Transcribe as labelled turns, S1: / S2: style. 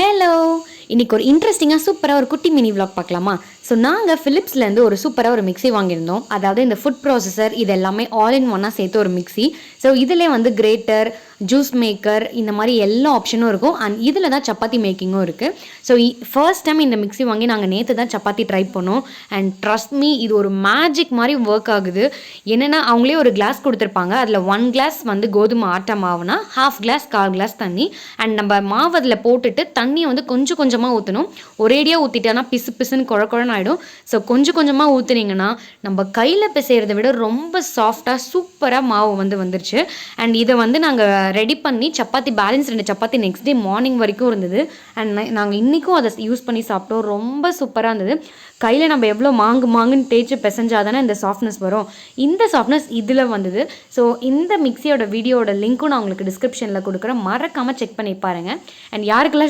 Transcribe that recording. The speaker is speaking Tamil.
S1: ஹலோ, இன்னைக்கு ஒரு இன்ட்ரெஸ்டிங்காக சூப்பராக ஒரு குட்டி மினி விளாக் பார்க்கலாமா? ஸோ நாங்கள் ஃபிலிப்ஸ்லேருந்து ஒரு சூப்பராக ஒரு மிக்ஸி வாங்கியிருந்தோம். அதாவது இந்த ஃபுட் ப்ராசஸர் இது எல்லாமே ஆல் இன் ஒன்னாக சேர்த்து ஒரு மிக்ஸி. ஸோ இதிலே வந்து கிரேட்டர், ஜூஸ் மேக்கர் இந்த மாதிரி எல்லா ஆப்ஷனும் இருக்கும். அண்ட் இதில் தான் சப்பாத்தி மேக்கிங்கும் இருக்குது. ஸோ ஃபர்ஸ்ட் டைம் இந்த மிக்ஸி வாங்கி நாங்கள் நேற்று தான் சப்பாத்தி ட்ரை பண்ணோம். அண்ட் ட்ரஸ்ட் மீ, இது ஒரு மேஜிக் மாதிரி ஒர்க் ஆகுது. என்னென்னா அவங்களே ஒரு கிளாஸ் கொடுத்துருப்பாங்க. அதில் 1 கிளாஸ் வந்து கோதுமை ஆட்டா மாவுனா 1/2 கிளாஸ் 1/4 கிளாஸ் தண்ணி. அண்ட் நம்ம மாவு அதில் போட்டுட்டு தண்ணியை வந்து கொஞ்சம் கொஞ்சமாக ஊற்றணும். ஒரேடியாக ஊற்றிட்டோன்னா பிசு பிசுன்னு குழன்னு ஆகிடும். ஸோ கொஞ்சம் கொஞ்சமாக ஊற்றுனீங்கன்னா நம்ம கையில் பிசைகிறத விட ரொம்ப சாஃப்டாக சூப்பராக மாவு வந்துருச்சு. அண்ட் இதை வந்து நாங்கள் ரெடி பண்ணி chapati balance 2 chapati next day morning வரைக்கும் இருந்தது. அண்ட் நாங்கள் இன்றைக்கும் அதை யூஸ் பண்ணி சாப்பிட்டோம். ரொம்ப சூப்பராக இருந்தது. கையில் நம்ம எவ்வளோ மாங்குன்னு தேய்ச்சி பிசைஞ்சாதானே இந்த சாஃப்ட்னஸ் வரும். இந்த சாஃப்ட்னஸ் இதில் வந்தது. ஸோ இந்த மிக்ஸியோட வீடியோட லிங்க்கும் நான் உங்களுக்கு டிஸ்கிரிப்ஷனில் கொடுக்குறேன். மறக்காமல் செக் பண்ணி பாருங்கள். அண்ட் யாருக்கெல்லாம்